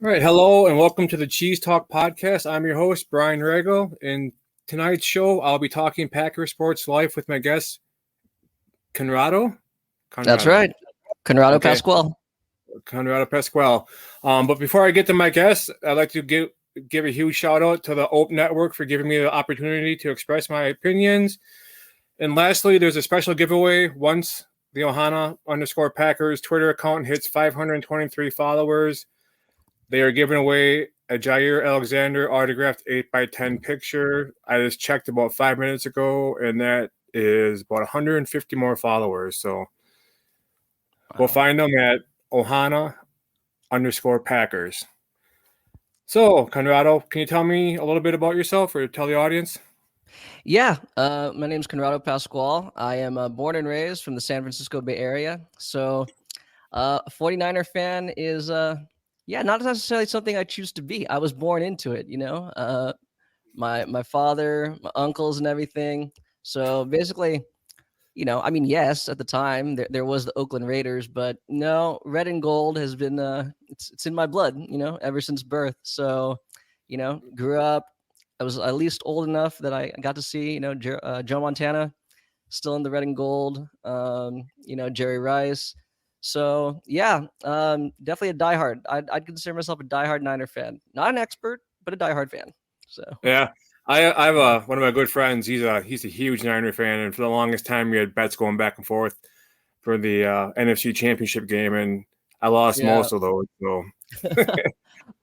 All right, hello and welcome to the CheezeTalk podcast. I'm your host, Brian Rego. In tonight's show, I'll be talking Packer Sports Life with my guest, Conrado. That's right. Conrado Okay. Pasquale. Conrado Pasquale. But before I get to my guest, I'd like to give a huge shout out to the Open Network for giving me the opportunity to express my opinions. And lastly, there's a special giveaway. Once the Ohana_Packers Twitter account hits 523 followers, they are giving away a Jair Alexander autographed 8x10 picture. I just checked about 5 minutes ago, and that is about 150 more followers. So We'll find them at Ohana_Packers. So, Conrado, can you tell me a little bit about yourself or tell the audience? Yeah, my name is Conrado Pasquale. I am born and raised from the San Francisco Bay Area. So, a 49er fan is, not necessarily something I choose to be. I was born into it, my father, my uncles and everything. So basically, yes, at the time there was the Oakland Raiders, but no, red and gold has been, it's in my blood, ever since birth. So, grew up, I was at least old enough that I got to see, Joe Montana still in the red and gold, Jerry Rice. So definitely a diehard. I'd consider myself a diehard Niner fan. Not an expert, but a diehard fan. So yeah, I have one of my good friends. He's a huge Niner fan, and for the longest time, we had bets going back and forth for the NFC Championship game, and I lost most of those. So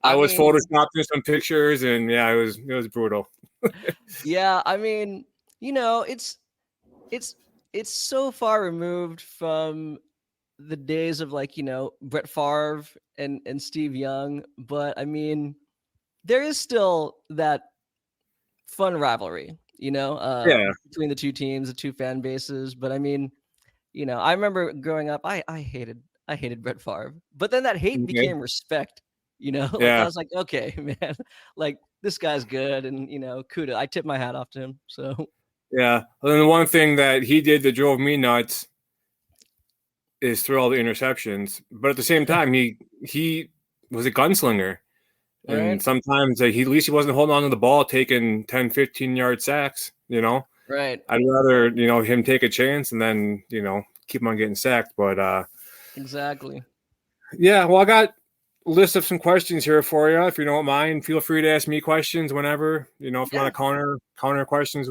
I was photoshopping some pictures, and it was brutal. Yeah, I mean, it's so far removed from the days of Brett Favre and Steve Young, but I mean, there is still that fun rivalry, between the two teams, the two fan bases. But I mean, I remember growing up, I hated Brett Favre, but then that hate became respect. I was like, okay, man, like this guy's good, and kudos. I tip my hat off to him. So yeah, and then the one thing that he did that drove me nuts is through all the interceptions, but at the same time, he was a gunslinger. And sometimes at least he wasn't holding on to the ball, taking 10, 15-yard sacks, Right. I'd rather, him take a chance and then, keep on getting sacked. But exactly. Yeah, well, I got a list of some questions here for you. If you don't mind, feel free to ask me questions whenever, if you want to counter questions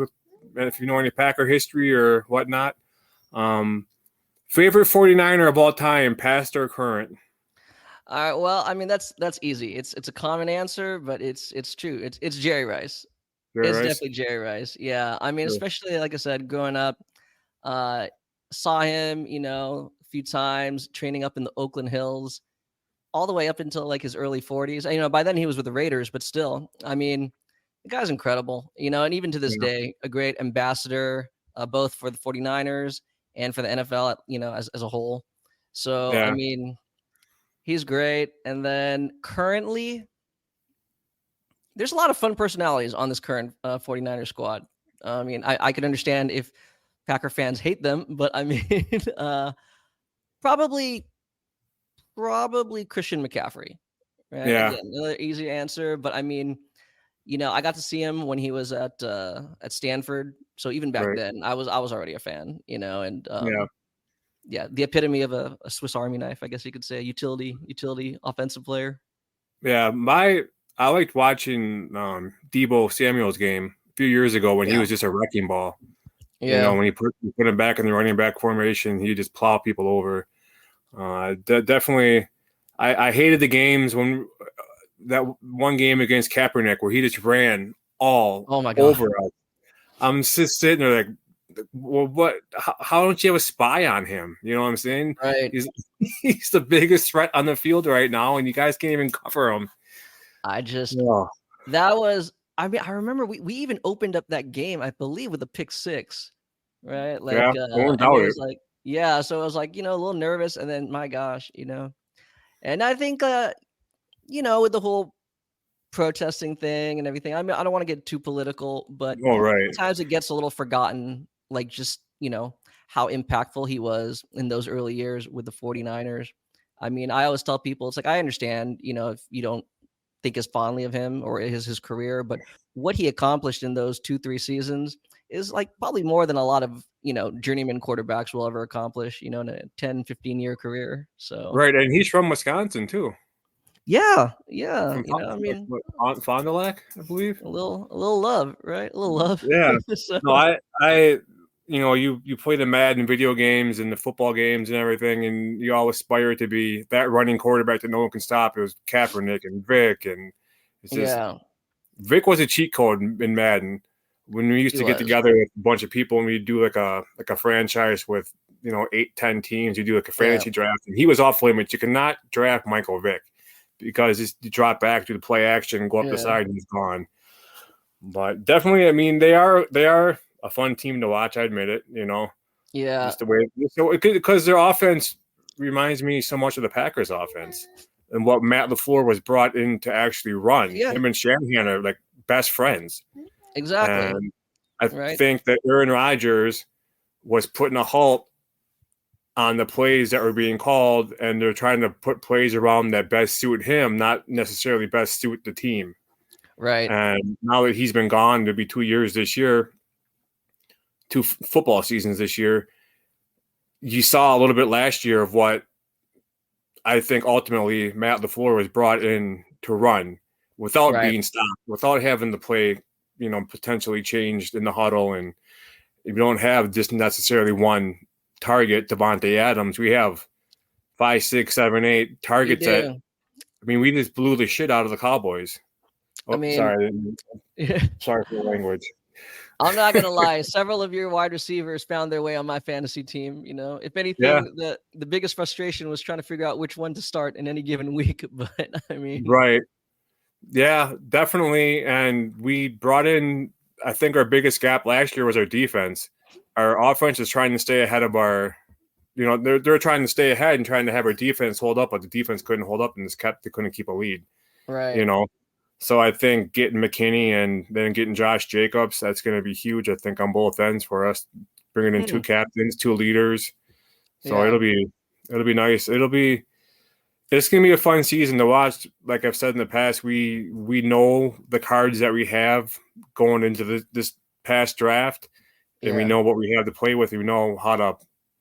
if you know any Packer history or whatnot. Favorite 49er of all time, past or current? All right. Well, I mean, that's easy. It's a common answer, but it's true. It's Jerry Rice. Definitely Jerry Rice. Yeah. I mean, especially like I said, growing up, saw him, a few times training up in the Oakland Hills, all the way up until like his early 40s. By then he was with the Raiders, but still, I mean, the guy's incredible. And even to this day, a great ambassador, both for the 49ers and for the NFL, as a whole. So I mean, he's great. And then currently, there's a lot of fun personalities on this current 49er squad. I mean, I could understand if Packer fans hate them, but I mean, probably Christian McCaffrey. Right? Yeah. Again, another easy answer, but I mean, I got to see him when he was at Stanford. So even back then, I was already a fan. And the epitome of a Swiss Army knife, I guess you could say, utility offensive player. Yeah, I liked watching Deebo Samuel's game a few years ago when he was just a wrecking ball. Yeah. When he put him back in the running back formation, he just plowed people over. Definitely, I hated the games when that one game against Kaepernick where he just ran all Oh my god. over us. I'm just sitting there like, well, what? How don't you have a spy on him? You know what I'm saying? Right. He's the biggest threat on the field right now, and you guys can't even cover him. That was. I mean, I remember we even opened up that game, I believe, with a pick six, right? Like, Yeah, I won't and it doubt it. was like, yeah. So I was like, a little nervous, and then my gosh, and I think, with the whole protesting thing and everything. I mean, I don't want to get too political, but Oh, right. sometimes it gets a little forgotten, like just, how impactful he was in those early years with the 49ers. I mean, I always tell people, it's like, I understand, if you don't think as fondly of him or his career, but what he accomplished in those 2-3 seasons is like probably more than a lot of, journeyman quarterbacks will ever accomplish, in a 10-15 year career. So, Right, and he's from Wisconsin too. yeah, From I mean, Fond du Lac, I believe. a little love, right? A little love. Yeah. So, No, you play the Madden video games and the football games and everything, and you all aspire to be that running quarterback that no one can stop. It was Kaepernick and Vic, and it's just yeah, Vic was a cheat code in Madden. When we used he to get was. together with a bunch of people and we do like a franchise with 8-10 teams, you do like a Yeah, fantasy draft, and he was off limits. You cannot draft Michael Vick because you drop back, do the play action, go up the yeah, side, and he's gone. But definitely, I mean, they are a fun team to watch. I admit it. yeah, Just the way because their offense reminds me so much of the Packers' offense and what Matt LaFleur was brought in to actually run. yeah, Him and Shanahan are like best friends, exactly. and I Right, think that Aaron Rodgers was putting a halt on the plays that were being called, and they're trying to put plays around that best suit him, not necessarily best suit the team. right, And now that he's been gone, it'll be 2 years this year, two football seasons this year. You saw a little bit last year of what I think ultimately Matt LaFleur was brought in to run without right. being stopped, without having the play, potentially changed in the huddle. And if you don't have just necessarily one target, Devontae Adams, we have 5, 6, 7, 8 You targets that, do. I mean, we just blew the shit out of the Cowboys. I Oh, mean, sorry. Sorry for the language. I'm not gonna lie. Several of your wide receivers found their way on my fantasy team. If Yeah, anything, the biggest frustration was trying to figure out which one to start in any given week. But I mean, right. Yeah, definitely. And we brought in, I think our biggest gap last year was our defense. Our offense is trying to stay ahead of our, they're trying to stay ahead and trying to have our defense hold up, but the defense couldn't hold up and they couldn't keep a lead, right. you know. So I think getting McKinney and then getting Josh Jacobs, that's going to be huge, I think, on both ends for us, bringing in two captains, two leaders. So Yeah, it'll be nice. It's gonna be a fun season to watch. Like I've said in the past, we know the cards that we have going into this past draft, and we yeah. know what we have to play with. We know how to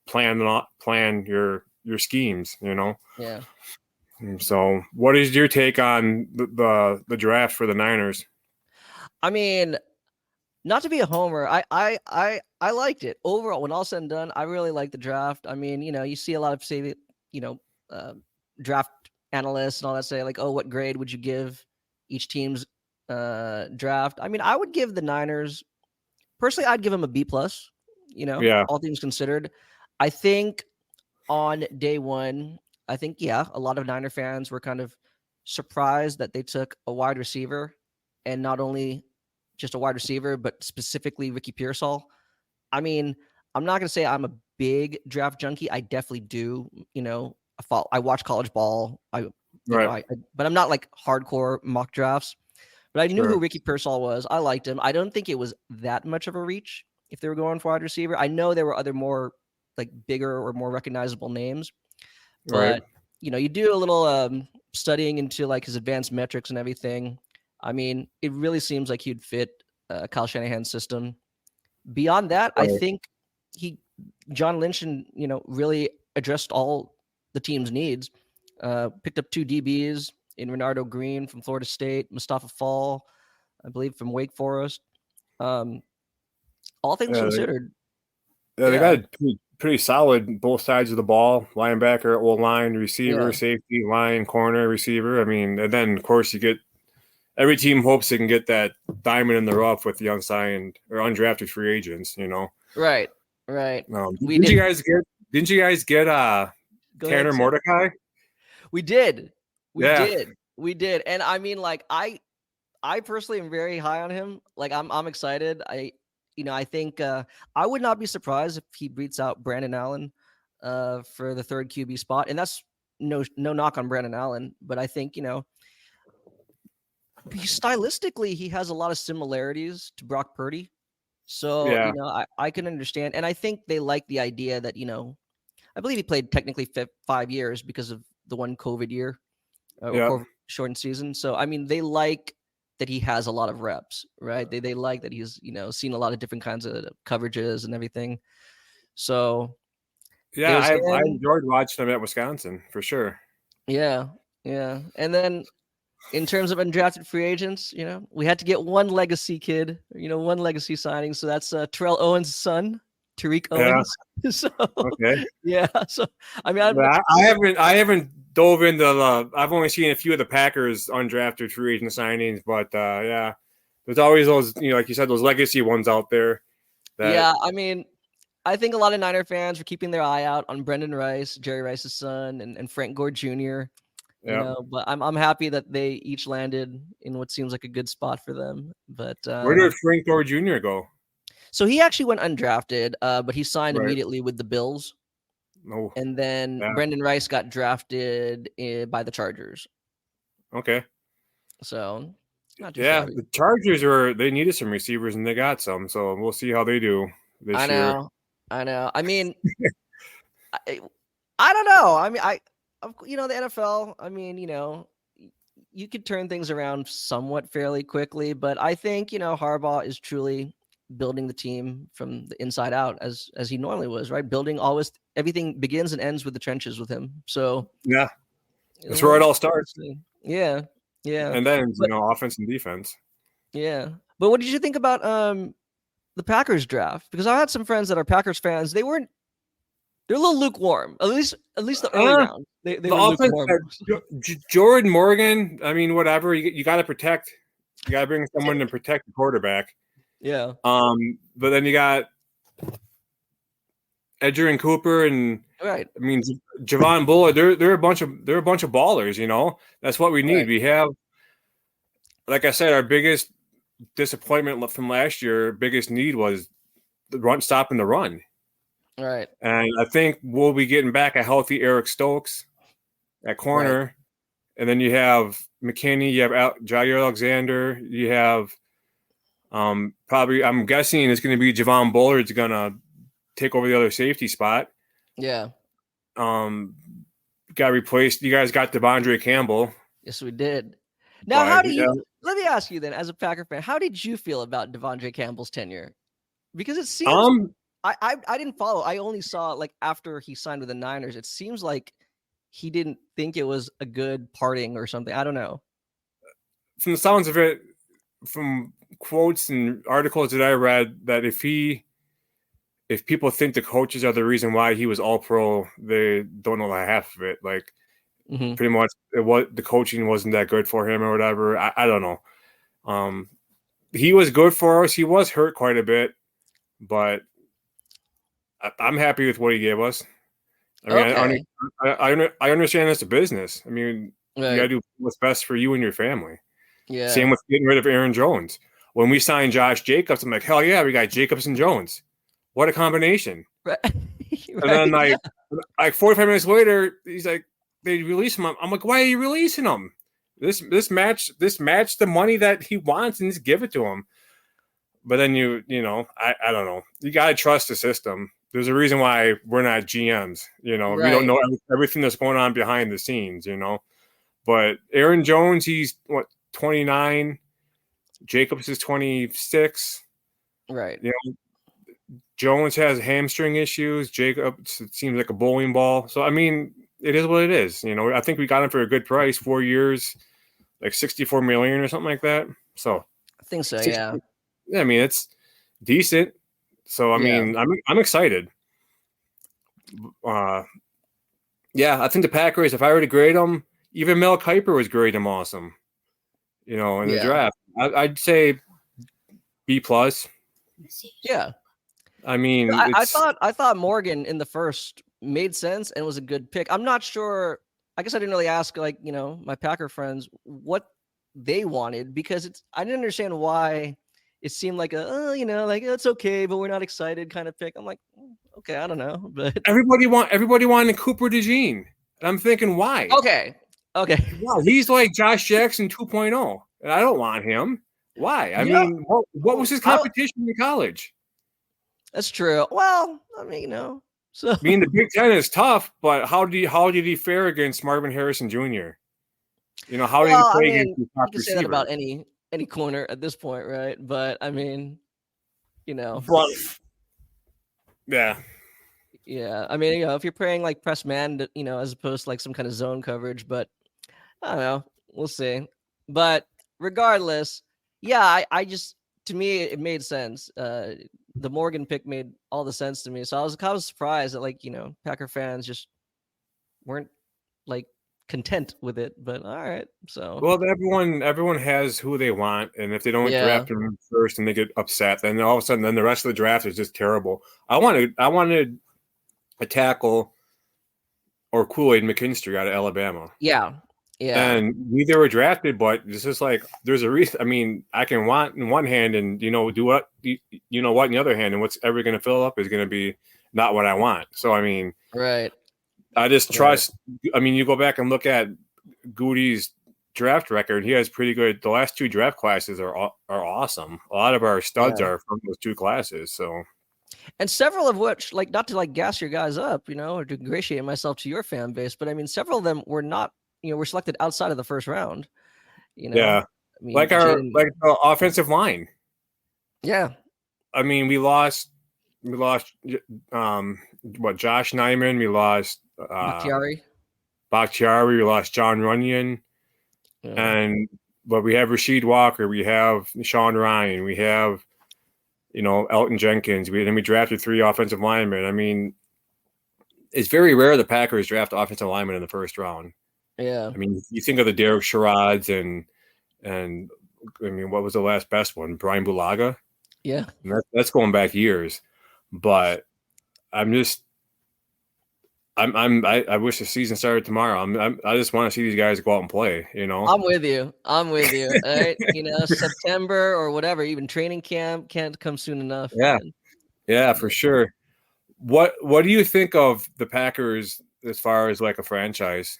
plan your schemes. Yeah. And so, what is your take on the draft for the Niners? I mean, not to be a homer, I liked it overall. When all said and done, I really liked the draft. I mean, you see a lot of say, you know, uh, draft analysts and all that say like, oh, what grade would you give each team's draft? I mean, I would give the Niners personally. I'd give them a B plus. Yeah, All things considered, I think on day one, I think a lot of Niner fans were kind of surprised that they took a wide receiver and not only just a wide receiver, but specifically Ricky Pearsall. I mean, I'm not gonna say I'm a big draft junkie. I definitely do. I watch college ball. right, But I'm not like hardcore mock drafts. But I knew who sure, Ricky Pearsall was. I liked him. I don't think it was that much of a reach if they were going for wide receiver. I know there were other more like bigger or more recognizable names, right, but you do a little studying into like his advanced metrics and everything. I mean, it really seems like he'd fit Kyle Shanahan's system. Beyond that, I right. think he John Lynch and really addressed all the team's needs. Picked up two DBs in Renardo Green from Florida State, Mustafa Fall, I believe from Wake Forest. Um, all things Yeah, considered, yeah, they yeah, got pretty solid both sides of the ball, linebacker, old line, receiver, Yeah. safety, line, corner, receiver. I mean, and then of course you get every team hopes they can get that diamond in the rough with the unsigned or undrafted free agents, Right. Right. We Didn't did. you guys get Go ahead, Tanner sir. Mordecai? We did. We Yeah. did. We did. And I mean, like, I personally am very high on him. Like, I'm excited. I think I would not be surprised if he beats out Brandon Allen for the third QB spot. And that's no knock on Brandon Allen, but I think, stylistically he has a lot of similarities to Brock Purdy. So, Yeah. I can understand. And I think they like the idea that, I believe he played technically 5 years because of the one COVID year or Yeah. COVID shortened season. So, I mean, they like that he has a lot of reps, right? They like that he's, seen a lot of different kinds of coverages and everything. So Yeah, there's I him. enjoyed watching him at Wisconsin for sure. Yeah. Yeah. And then in terms of undrafted free agents, we had to get one legacy kid, one legacy signing. So that's Terrell Owens' son, Tariq Yeah. Owens. So Okay. yeah. So I mean, Yeah, I haven't dove into the. I've only seen a few of the Packers undrafted free agent signings, but yeah, there's always those, like you said, those legacy ones out there. That yeah. I mean, I think a lot of Niner fans are keeping their eye out on Brendan Rice, Jerry Rice's son, and Frank Gore Jr. yeah. But I'm happy that they each landed in what seems like a good spot for them. But Where did Frank Gore Jr. go? so he actually went undrafted, but he signed Right. immediately with the Bills. Oh, And then yeah. Brendan Rice got drafted by the Chargers. Okay. So not too Yeah, shabby. the Chargers they needed some receivers and they got some, so we'll see how they do I this year. know. I know. I mean, I don't know. I mean, the NFL, I mean, you could turn things around somewhat fairly quickly, but I think, Harbaugh is truly building the team from the inside out as he normally was, right? Building always everything begins and ends with the trenches with him. So Yeah, that's where it all we'll starts, see. Yeah. Yeah. and then But offense and defense. yeah. But what did you think about the Packers draft? Because I had some friends that are Packers fans. They're a little lukewarm. At least the early round. They The were offense, lukewarm. Jordan Morgan. I mean, whatever you got to protect. You got to bring someone to protect the quarterback. Yeah. But then you got Edgerrin Cooper and Right. I mean Javon Bullard. They're a bunch of ballers. That's what we need. Right. We have, like I said, our biggest disappointment from last year, biggest need was stopping the run. Right. And I think we'll be getting back a healthy Eric Stokes at corner. Right. And then you have McKinney, you have Jair Alexander, you have probably, I'm guessing it's going to be Javon Bullard's going to take over the other safety spot. Yeah. Got replaced. You guys got Devondre Campbell. Yes, we did. Now, Yeah. let me ask you then, as a Packer fan, how did you feel about Devondre Campbell's tenure? Because it seems I didn't follow. I only saw like after he signed with the Niners. It seems like he didn't think it was a good parting or something. I don't know. From the sounds of it, from quotes and articles that I read, that if people think the coaches are the reason why he was all pro, they don't know the half of it. Like pretty much the coaching wasn't that good for him or whatever. I don't know. He was good for us. He was hurt quite a bit, but I'm happy with what he gave us. I mean, Okay. I understand it's a business. I mean, you Right. gotta do what's best for you and your family. Yeah. Same with getting rid of Aaron Jones. When we signed Josh Jacobs, I'm like, hell yeah, we got Jacobs and Jones. What a combination. Right. And then like 45 minutes later, he's like, they release him. I'm like, why are you releasing him? This match the money that he wants and just give it to him. But then I don't know. You gotta trust the system. There's a reason why we're not GMs. Right. We don't know everything that's going on behind the scenes. But Aaron Jones, he's 29. Jacobs is 26. Right. Jones has hamstring issues. Jacobs, it seems like a bowling ball. So I mean, it is what it is. I think we got him for a good price, 4 years, like $64 million or something like that. So I think so. Yeah. I mean, it's decent. So I mean, I'm excited. Yeah, I think the Packers, if I were to grade them, even Mel Kiper was grading them awesome. In the Yeah. draft, I'd say B plus. Yeah. I mean, I thought Morgan in the first made sense and was a good pick. I'm not sure. I guess I didn't really ask my Packer friends what they wanted because I didn't understand why it seemed like it's okay, but we're not excited kind of pick. I'm like, okay, I don't know, but everybody wanted Cooper DeJean. And I'm thinking, why? okay. Wow, he's like Josh Jackson 2.0, and I don't want him. Why? I mean, what was his competition in college? That's true. Well, I mean, so I mean, the Big Ten is tough, but how did he fare against Marvin Harrison Jr.? How did he play against the top you can say that receiver? about any corner at this point, right? But I mean, But yeah. Yeah, I mean, if you're playing like press man, as opposed to like some kind of zone coverage, but I don't know, we'll see. But regardless, yeah, I just to me it made sense. The Morgan pick made all the sense to me, so I was kind of surprised that Packer fans just weren't like content with it. But all right, so Well, everyone has who they want, and if they don't yeah, draft him first and they get upset, then all of a sudden, then the rest of the draft is just terrible. I wanted a tackle or Kool-Aid McKinstry out of Alabama. yeah. And neither were drafted, but this is like there's a reason. I mean, I can want in one hand and do what what in the other hand, and what's ever going to fill up is going to be not what I want. So I mean, Right. I just trust. Right. I mean, you go back and look at Goody's draft record. He has pretty good. The last two draft classes are awesome. A lot of our studs are from those two classes. So. And several of which, like, not to like gas your guys up, or to ingratiate myself to your fan base, but I mean, several of them were not, were selected outside of the first round. Yeah, I mean, like the offensive line. Yeah, I mean, we lost, Josh Neiman, we lost Bakhtiari, we lost John Runyon, but we have Rasheed Walker, we have Sean Ryan, we have Elton Jenkins. We drafted 3 offensive linemen. I mean, it's very rare the Packers draft offensive linemen in the first round. Yeah. I mean, you think of the Derek Sherrods and I mean, what was the last best one? Brian Bulaga. Yeah. And that's going back years. But I wish the season started tomorrow. I just want to see these guys go out and play, I'm with you. All right. September or whatever, even training camp can't come soon enough. Yeah. Man. Yeah, for sure. What do you think of the Packers as far as like a franchise?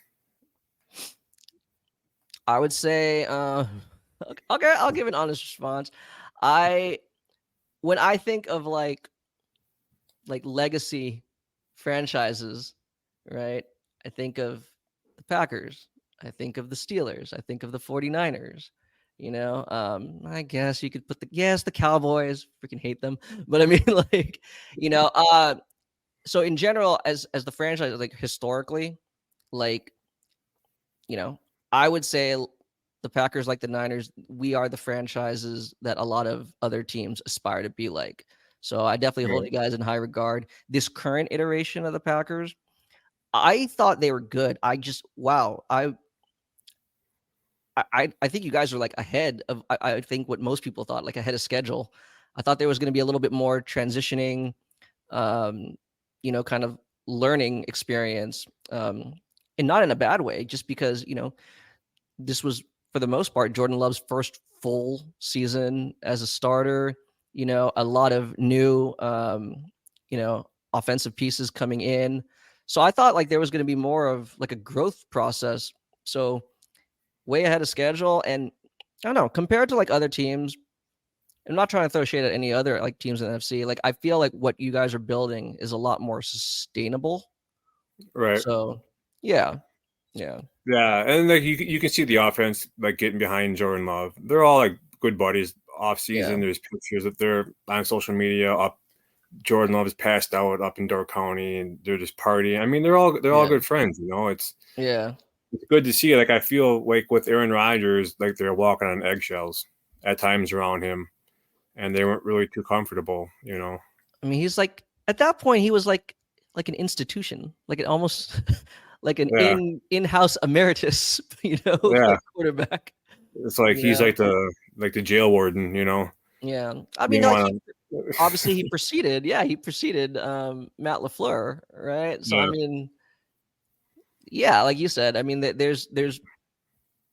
I would say, okay, I'll give an honest response. When I think of like legacy franchises, right? I think of the Packers. I think of the Steelers. I think of the 49ers. I guess you could put the Cowboys, freaking hate them. But I mean, like, so in general, as the franchise, like historically, like, I would say the Packers, like the Niners, we are the franchises that a lot of other teams aspire to be like. So I definitely hold you guys in high regard. This current iteration of the Packers, I thought they were good. I think you guys are like ahead of I think what most people thought, like ahead of schedule. I thought there was going to be a little bit more transitioning, kind of learning experience, and not in a bad way, just because this was for the most part Jordan Love's first full season as a starter. A lot of new, offensive pieces coming in. So I thought like there was going to be more of like a growth process. So way ahead of schedule. And I don't know, compared to like other teams, I'm not trying to throw shade at any other like teams in the NFC. Like I feel like what you guys are building is a lot more sustainable. Right. So yeah. Yeah. And like you can see the offense like getting behind Jordan Love. They're all like good buddies off season. There's pictures that they're on social media up. Jordan Love is passed out up in Door County and they're just partying. I mean, they're all good friends, It's good to see. Like I feel like with Aaron Rodgers, like they're walking on eggshells at times around him, and they weren't really too comfortable, I mean, he's like at that point he was like like an institution, like an almost like an Yeah, in-house emeritus, yeah. like quarterback. It's like he's Yeah, like the jail warden, you know. yeah. I mean, You like want he to, obviously he preceded, yeah, he preceded Matt LaFleur, right? So I yeah. mean, yeah, like you said, I mean, there's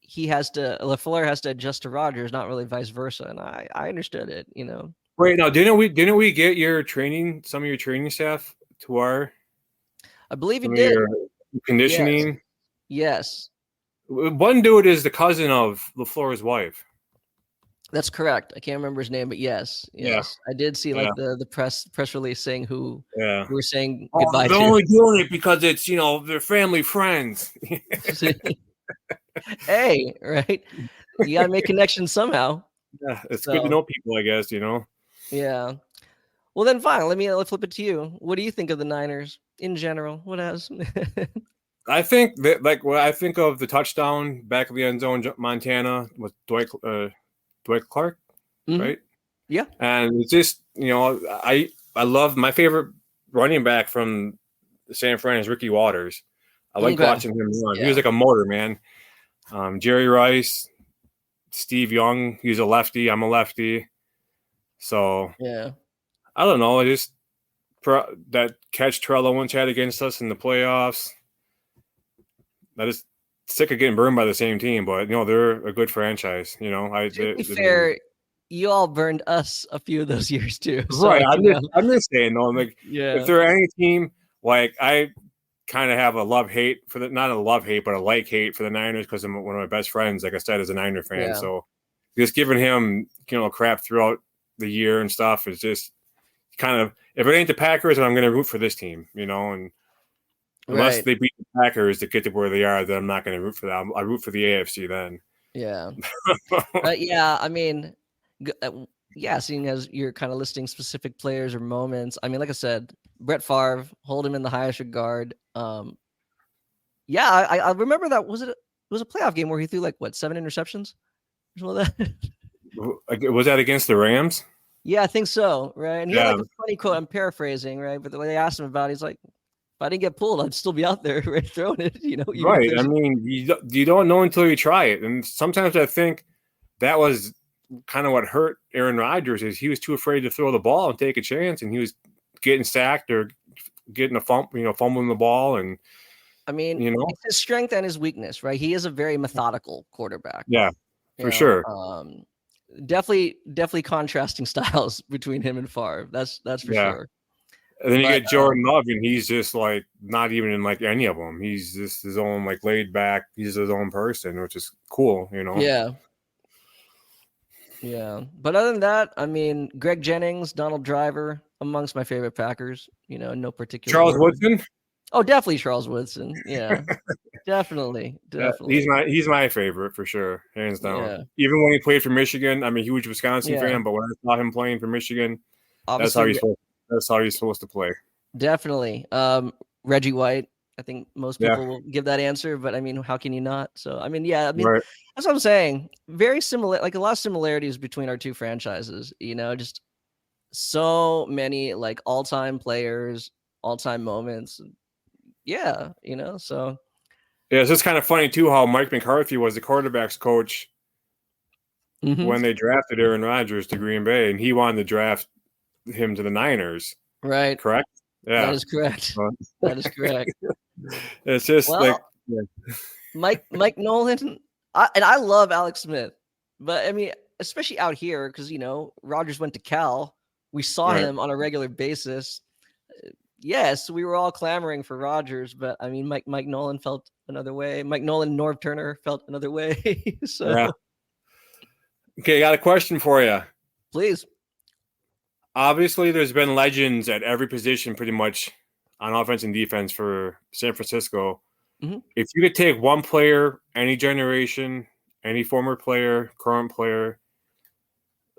he has to LaFleur has to adjust to Rodgers, not really vice versa, and I understood it. Wait, now didn't we get some of your training staff to our I believe he some of did. your Yes, conditioning? yes, One dude is the cousin of LaFleur's wife. that's correct. I can't remember his name, but yes, Yeah, yes, I did see yeah, like the press release saying yeah. who we're saying Oh, goodbye they're to. only doing it because it's they're family friends. Hey, right? You gotta make connections somehow. Yeah, it's good to So know people, I guess. yeah. Well, then fine. Let's flip it to you. What do you think of the Niners in general? What has? I think that like when I think of the touchdown back of the end zone, Montana with Dwight Clark, Hmm. right? Yeah. And it's just I love my favorite running back from San Fran is Ricky Waters. I liked Okay. watching him run. He was Yeah. like a motor man. Jerry Rice, Steve Young, he's a lefty. I'm a lefty. So Yeah. I don't know. I just that catch Trello once had against us in the playoffs. I just sick of getting burned by the same team, but they're a good franchise. To be fair, you all burned us a few of those years too. So right. I'm just saying though. Like if yeah. there are any team, like I kind of have a love hate for not a love hate, but a like hate for the Niners because I'm one of my best friends. Like I said, is a Niner fan. Yeah. So just giving him crap throughout the year and stuff is just kind of if it ain't the Packers, I'm going to root for this team. And unless Right. they beat the Packers to get to where they are, then I'm not going to root for them. I root for the AFC then. Yeah. Yeah. I mean, yeah. Seeing as you're kind of listing specific players or moments, I mean, like I said, Brett Favre, hold him in the highest regard. Yeah, I remember that. It was a playoff game where he threw like what 7 interceptions or something like that. Was that against the Rams? Yeah, I think so. Right, and he had Yeah, like a funny quote. I'm paraphrasing, right? But when they asked him about it, he's like, "If I didn't get pulled, I'd still be out there, right, throwing it." Even if right. I there's mean, you don't know until you try it, and sometimes I think that was kind of what hurt Aaron Rodgers is he was too afraid to throw the ball and take a chance, and he was getting sacked or getting fumbling the ball, and I mean, it's his strength and his weakness, right? He is a very methodical quarterback. yeah, You for know, sure, definitely contrasting styles between him and Favre. That's for yeah. sure. And then you But get Jordan Love, and he's just like not even in like any of them. He's just his own like laid back. He's his own person, which is cool. yeah. Yeah, but other than that, I mean, Greg Jennings, Donald Driver, amongst my favorite Packers. No particular Charles order. Woodson. Oh, definitely Charles Woodson. Yeah, definitely. He's my favorite for sure, hands down. Yeah, Even when he played for Michigan, I'm a huge Wisconsin yeah. fan, but when I saw him playing for Michigan, that's how Obviously, he's supposed. That's how he's supposed to play. definitely. Reggie White. I think most Yeah, people will give that answer, but I mean, how can you not? So, I mean, yeah, I mean, right. that's what I'm saying. Very similar, like a lot of similarities between our two franchises. Just so many like all-time players, all-time moments. Yeah, so. Yeah, it's just kind of funny too how Mike McCarthy was the quarterbacks coach Mhm. when they drafted Aaron Rodgers to Green Bay, and he wanted to draft him to the Niners. Right. Correct? That Yeah. is correct. That is correct. It's just like Well, Mike Nolan, I love Alex Smith, but I mean, especially out here because Rogers went to Cal. We saw right. him on a regular basis. Yes, we were all clamoring for Rogers, but I mean, Mike Nolan felt another way. Mike Nolan and Norv Turner felt another way. So Yeah. Okay, I got a question for you. please. Obviously, there's been legends at every position pretty much on offense and defense for San Francisco. Mhm. If you could take one player, any generation, any former player, current player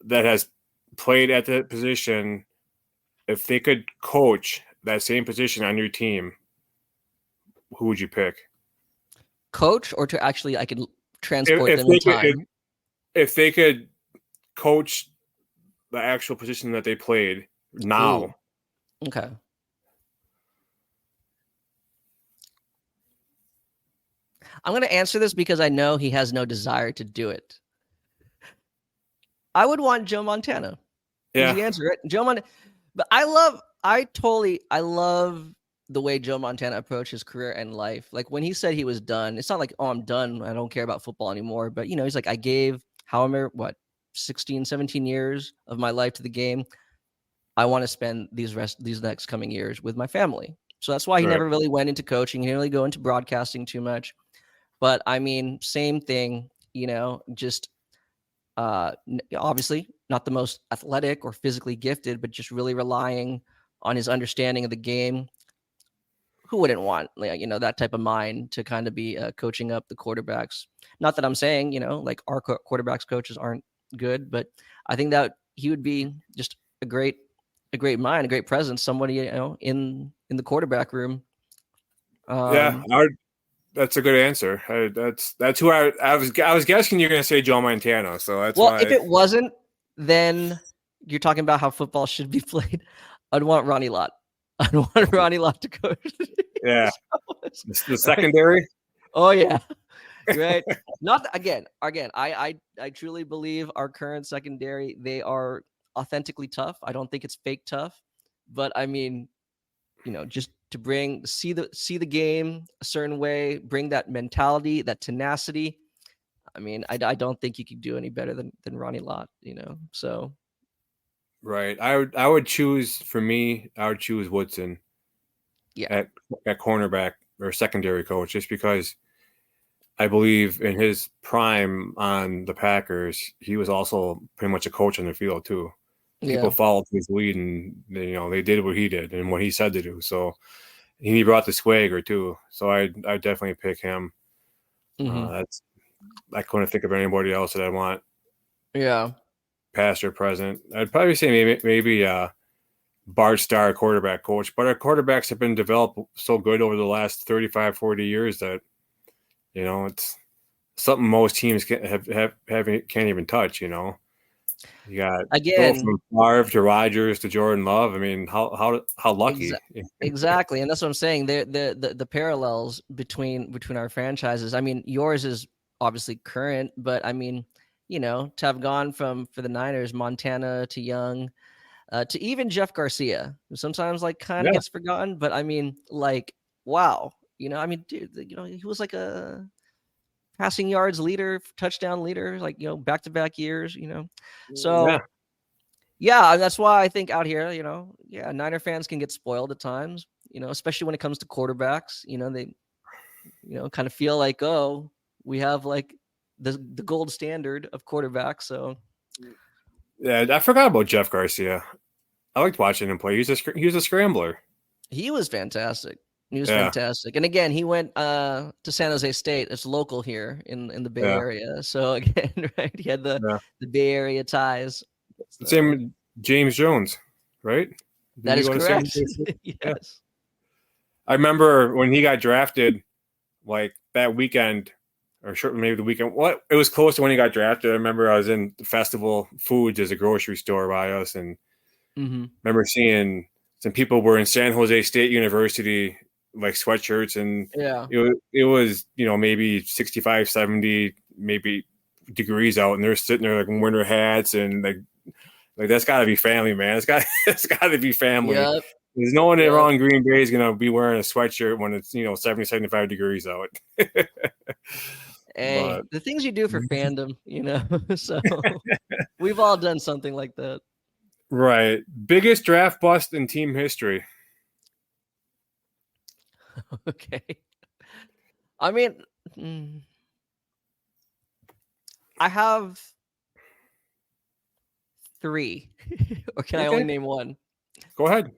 that has played at that position, if they could coach that same position on your team, who would you pick? Coach or to actually I can transport If them in they could, time. if they could coach the actual position that they played Ooh, now, okay. I'm going to answer this because I know he has no desire to do it. I would want Joe Montana. Yeah, Easy answer, right? Joe Montana. But I love the way Joe Montana approached his career and life. Like when he said he was done, it's not like, oh, I'm done. I don't care about football anymore. But, he's like, I gave however, 16, 17 years of my life to the game. I want to spend these next coming years with my family. So that's why he right. never really went into coaching. He didn't really go into broadcasting too much. But I mean, same thing, just obviously not the most athletic or physically gifted, but just really relying on his understanding of the game. Who wouldn't want, that type of mind to kind of be coaching up the quarterbacks? Not that I'm saying, like our quarterbacks coaches aren't good, but I think that he would be just a great mind, a great presence, somebody, in the quarterback room. Yeah, that's a good answer. That's who I was guessing you're going to say Joe Montana, so that's Well, if why. it wasn't, then you're talking about how football should be played. I'd want Ronnie Lott. I'd want Ronnie Lott to coach. Yeah, the secondary. Oh yeah, right. Not again. I truly believe our current secondary, they are authentically tough. I don't think it's fake tough, but I mean, just to see the game a certain way, bring that mentality, that tenacity. I mean, I don't think you could do any better than Ronnie Lott, So Right. I would choose for me. I would choose Woodson yeah, at cornerback or secondary coach, just because I believe in his prime on the Packers, he was also pretty much a coach on the field too. People yeah, followed his lead, and they did what he did and what he said to do. So he brought the swagger too. So I definitely pick him. hmm That's I couldn't think of anybody else that I want yeah, past or present. I'd probably say maybe Bart Starr, quarterback coach, but our quarterbacks have been developed so good over the last 35, 40 years that it's something most teams can't even touch. You got go again, from Favre to Rodgers to Jordan Love. I mean, how lucky? exactly, and that's what I'm saying. The parallels between our franchises. I mean, yours is obviously current, but I mean, to have gone from for the Niners, Montana to Young, to even Jeff Garcia, who sometimes like kind of Yeah, gets forgotten, but I mean, like, wow, I mean, dude, he was like a passing yards leader, touchdown leader, like back to back years, yeah, so. Yeah, that's why I think out here, yeah, Niner fans can get spoiled at times, especially when it comes to quarterbacks. They, kind of feel like, oh, we have like the gold standard of quarterbacks. So yeah. I forgot about Jeff Garcia. I liked watching him play. He was a scrambler. he was fantastic. He was Yeah, fantastic. And again, he went to San Jose State. It's local here in the Bay yeah, Area. So again, right, he had yeah. the Bay Area ties. Same So with James Jones, right? Didn't that he is go to San correct. Jose? Yeah. Yes. I remember when he got drafted, like that weekend, or sure, maybe the weekend. What it was close to when he got drafted. I remember I was in the Festival Foods as a grocery store by us, and Mm-hmm. remember seeing some people were in San Jose State University like sweatshirts, and Yeah. it was maybe 65, 70 maybe degrees out, and they're sitting there like wearing their hats and like that's got to be family, man. It's got to be family. Yep. There's no one Yep. around Green Bay is going to be wearing a sweatshirt when it's 70, 75 degrees out. Hey, But the things you do for fandom, so we've all done something like that. right, biggest draft bust in team history. Okay. I mean, mm, I have three, or can I only Okay, name one? go ahead.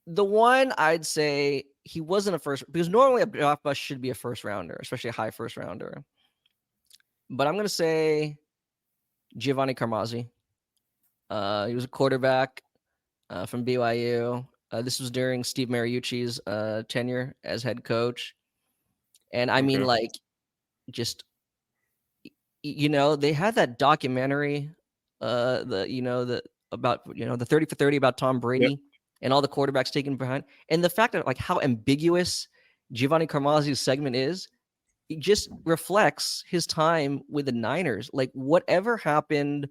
The one I'd say he wasn't a first, because normally a draft bust should be a first rounder, especially a high first rounder. But I'm going to say Giovanni Carmazzi. He was a quarterback from BYU. This was during Steve Mariucci's tenure as head coach. And I mean, Okay. like, just, they had that documentary, the about, the 30 for 30 about Tom Yep. Brady and all the quarterbacks taken behind. And the fact that, like, how ambiguous Giovanni Carmazzi's segment is, it just reflects his time with the Niners. Like whatever happened,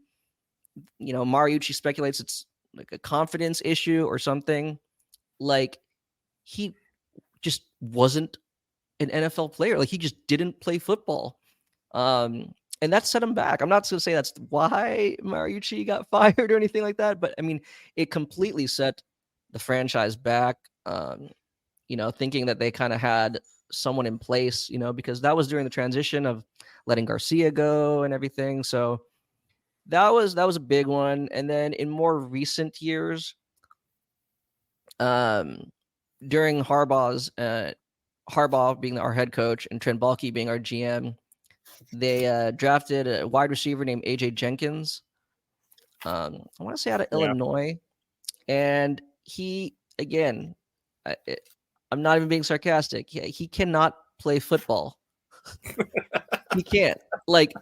Mariucci speculates it's like a confidence issue or something. Like he just wasn't an NFL player. Like he just didn't play football. And that set him back. I'm not going to say that's why Mariucci got fired or anything like that, but I mean, it completely set the franchise back. Thinking that they kind of had someone in place, because that was during the transition of letting Garcia go and everything. So that was a big one. And then in more recent years, during Harbaugh being our head coach and Trent Baalke being our GM, they drafted a wide receiver named AJ Jenkins. I want to say out of Illinois, and he again, I'm not even being sarcastic. He cannot play football. He can't. Like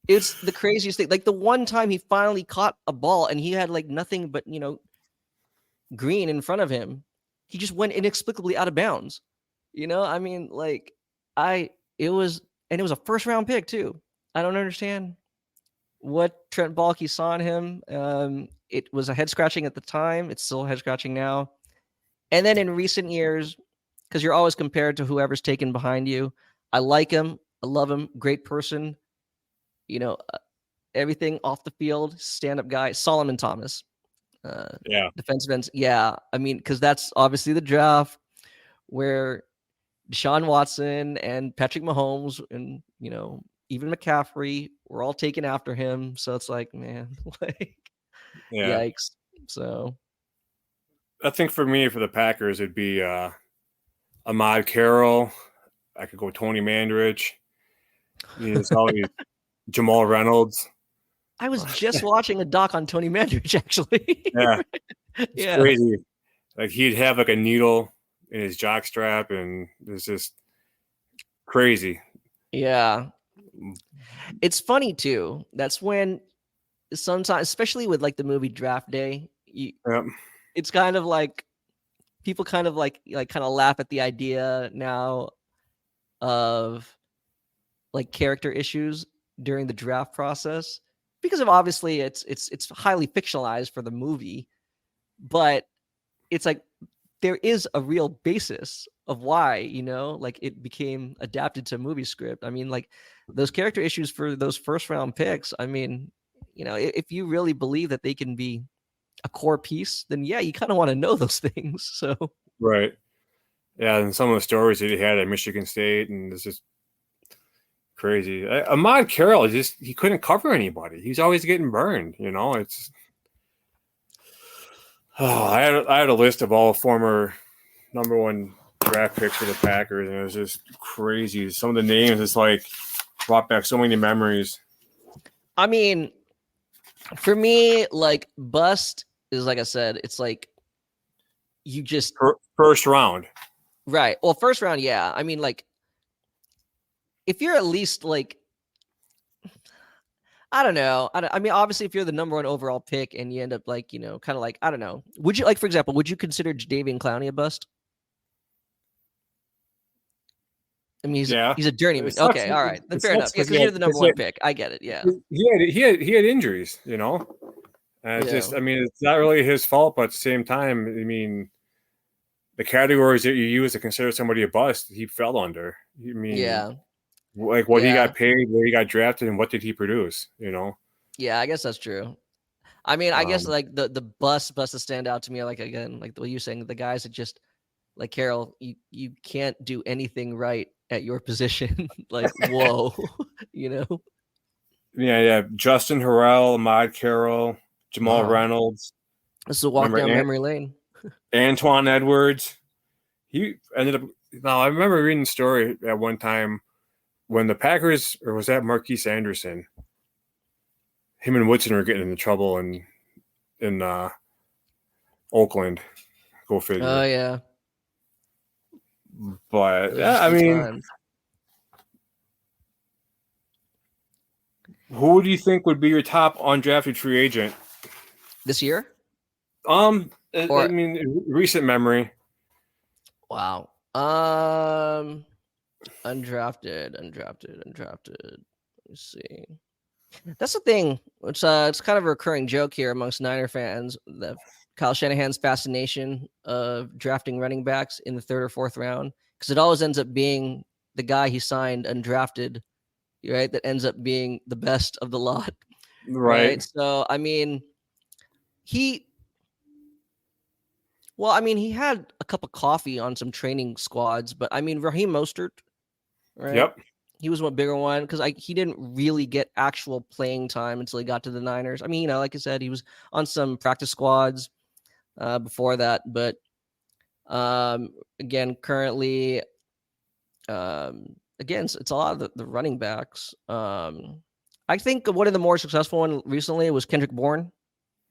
it's the craziest thing. Like the one time he finally caught a ball and he had like nothing but green in front of him, he just went inexplicably out of bounds. I mean, like it was a first round pick too. I don't understand what Trent Baalke saw in him. It was a head scratching at the time. It's still head scratching now. And then in recent years, because you're always compared to whoever's taken behind you, I like him. I love him. Great person. Everything off the field, stand-up guy. Solomon Thomas. Defensive ends. Yeah. I mean, because that's obviously the draft where Deshaun Watson and Patrick Mahomes and, even McCaffrey were all taken after him. So it's like, man, yikes. So I think for me, for the Packers, it'd be Ahmad Carroll. I could go Tony Mandrich. It's always Jamal Reynolds. I was just watching a doc on Tony Mandrich, actually. Yeah. It's crazy. Like he'd have like a needle in his jock strap, and it's just crazy. Yeah. It's funny too. That's when sometimes, especially with like the movie Draft Day, it's kind of like people kind of like kind of laugh at the idea now of like character issues during the draft process because of obviously it's highly fictionalized for the movie, but it's like there is a real basis of why, like it became adapted to movie script. I mean, like those character issues for those first round picks. I mean, if you really believe that they can be a core piece, then yeah, you kind of want to know those things. So right. Yeah. And some of the stories that he had at Michigan State, and it's just crazy. Ahmad Carroll, he couldn't cover anybody. He's always getting burned. It's. Oh, I had a list of all former number one draft picks for the Packers, and it was just crazy. Some of the names, it's like brought back so many memories. I mean, for me, like bust is like I said, it's like you just first round, right? Well, first round, yeah. I mean, like if you're at least like, I don't know. I mean, obviously, if you're the number one overall pick and you end up like, kind of like, I don't know. Would you like, for example, would you consider Jadeveon Clowney a bust? I mean, he's a journeyman. Okay, all right, then fair enough. Yeah, because you're the number one pick. I get it. Yeah. He had injuries, And it's just, I mean, it's not really his fault, but at the same time, I mean, the categories that you use to consider somebody a bust, he fell under. I mean, like what he got paid, where he got drafted, and what did he produce? Yeah, I guess that's true. I mean, I guess like the busts that stand out to me, like again, like the way you're saying, the guys that just like Carroll, you can't do anything right at your position. Like, whoa, Yeah. Justin Harrell, Ahmad Carroll, Jamal Reynolds. This is a walk down memory lane. Antoine Edwards. He ended up. Now I remember reading the story at one time when the Packers, or was that Marquise Anderson? Him and Woodson were getting into trouble in Oakland. Go figure. Oh yeah. But yeah, I mean, who do you think would be your top undrafted free agent this year? I mean, recent memory. Wow. Undrafted. Let me see. That's the thing. It's kind of a recurring joke here amongst Niner fans. The Kyle Shanahan's fascination of drafting running backs in the third or fourth round, because it always ends up being the guy he signed undrafted, right? That ends up being the best of the lot, right? Right. So I mean, he. Well, I mean, he had a cup of coffee on some training squads, but I mean, Raheem Mostert, right? Yep. He was one bigger one because he didn't really get actual playing time until he got to the Niners. I mean, like I said, he was on some practice squads before that, but again, currently, again, it's a lot of the running backs. I think one of the more successful one recently was Kendrick Bourne.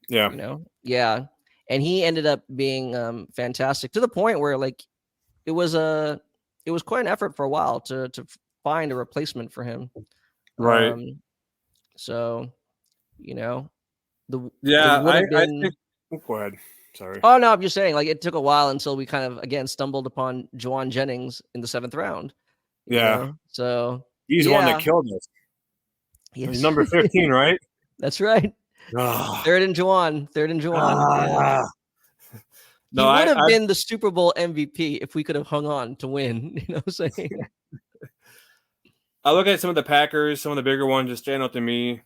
Yeah. Yeah, and he ended up being fantastic to the point where like it was quite an effort for a while to find a replacement for him. Right. So the there Yeah. would have I think. been. Go ahead. Sorry. Oh no, I'm just saying like it took a while until we kind of again stumbled upon Juwan Jennings in the 7th round. Yeah. So He's the one that yeah, killed us. He's yes, number 15, right? that's right. Ah. Third and Juwan. Yeah. Ah. He No, would have I been the Super Bowl MVP if we could have hung on to win. You know what I'm saying? I look at some of the Packers, some of the bigger ones just stand out to me.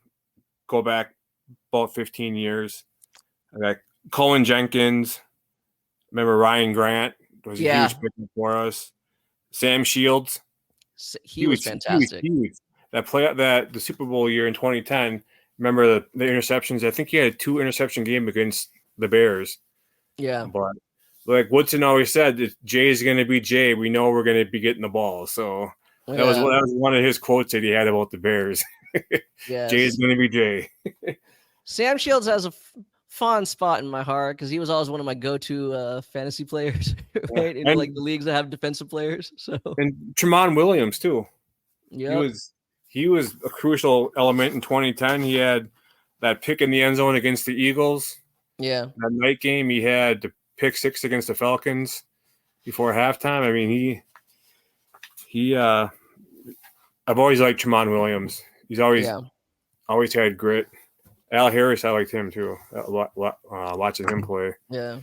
Go back about 15 years. I got Cullen Jenkins. Remember Ryan Grant was a Yeah, huge pick for us. Sam Shields. he was He was fantastic. huge. That the Super Bowl year in 2010. Remember the interceptions? I think he had a 2 interception game against the Bears. Yeah, But like Woodson always said, if Jay is going to be Jay, we know we're going to be getting the ball. So that was yeah, one of his quotes that he had about the Bears. Jay is yes. going to be Jay. Sam Shields has a fond spot in my heart because he was always one of my go-to fantasy players, right? In like the leagues that have defensive players. So and Tremont Williams too. yeah, He was a crucial element in 2010. He had that pick in the end zone against the Eagles. yeah, That night game, he had the pick 6 against the Falcons before halftime. I mean, I've always liked Tremont Williams. He's always yeah. had grit. Al Harris, I liked him too. Watching him play. Yeah.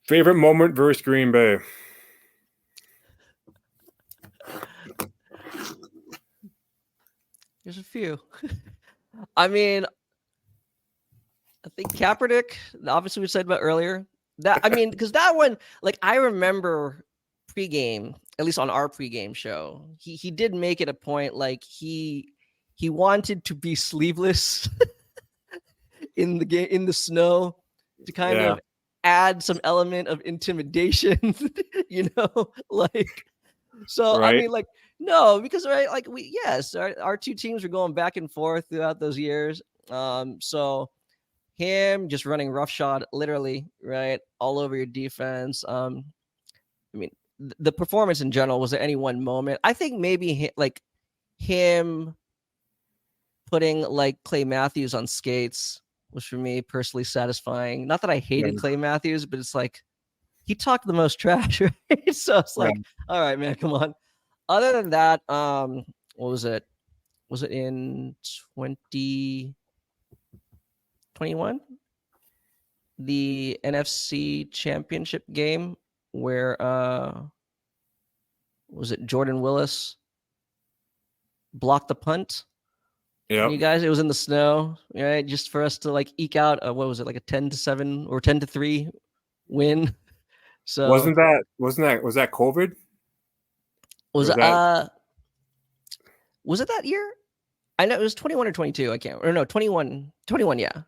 Favorite moment versus Green Bay. There's a few. I mean, I think Kaepernick, obviously we said about earlier. That I mean, because that one, like I remember pregame, at least on our pregame show, he did make it a point like he wanted to be sleeveless in the game in the snow to kind Yeah, of add some element of intimidation, like so I right. mean like no, because right, like our two teams were going back and forth throughout those years. So him just running roughshod literally, right, all over your defense. I mean, the performance in general, was there any one moment? I think maybe like him putting like Clay Matthews on skates was for me personally satisfying. Not that I hated Yeah, Clay Matthews, but it's like he talked the most trash, right? So it's yeah. like, all right, man, come on. Other than that, what was it? Was it in 2021? The NFC Championship game where was it Jordan Willis blocked the punt? And Yep. you guys, it was in the snow, right? Just for us to like eke out what was it, like a 10-7 or 10-3 win. So Was that COVID? Or was was that was it that year? I know it was 21 or 22. I can't. Or no, 21. 21. Yeah. So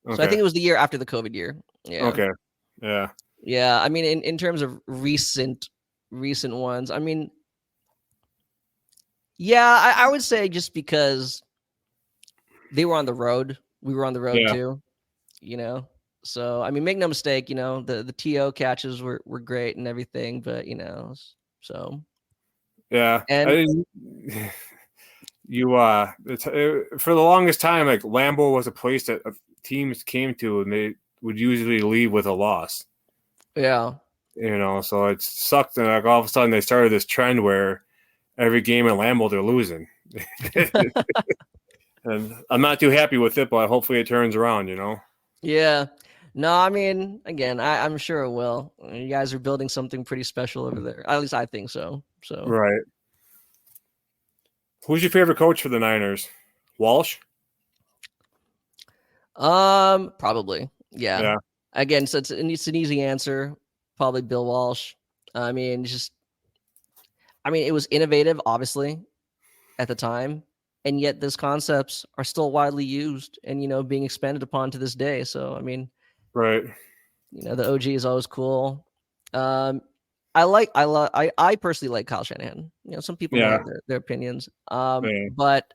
I okay? think it was the year after the COVID year. Yeah. Okay. Yeah. Yeah. I mean, in terms of recent ones, I mean, yeah, I would say just because they were on the road, we were on the road Yeah. too. You know, so I mean, make no mistake, the TO catches were great and everything, but so Yeah. and For the longest time, like Lambeau was a place that teams came to, and they would usually leave with a loss. Yeah. So it sucked. And like all of a sudden, they started this trend where every game in Lambeau they're losing, and I'm not too happy with it. But hopefully, it turns around. Yeah. No, I mean, again, I'm sure it will. You guys are building something pretty special over there. At least I think so. So, Right. Who's your favorite coach for the Niners? Walsh. probably. Yeah. Yeah. Again, so it's an easy answer. Probably Bill Walsh. I mean, it was innovative, obviously, at the time, and yet those concepts are still widely used and being expanded upon to this day. So, I mean, Right. the OG is always cool. Um, I personally like Kyle Shanahan. Some people may Yeah. have their opinions. Yeah. But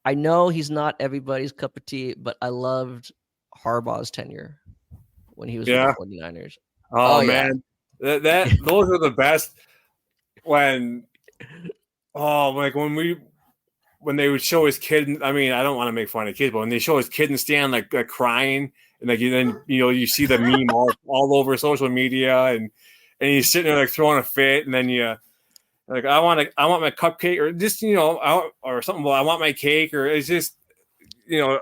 I know he's not everybody's cup of tea, but I loved Harbaugh's tenure when he was with the Yeah. 49ers. Oh Oh yeah. man, that those are the best. When like when they would show his kid. I mean, I don't want to make fun of kids, but when they show his kid and stand like crying, and like then you see the meme all over social media, and he's sitting there like throwing a fit, and then you like I want my cupcake or just or something. Well, I want my cake, or it's just you know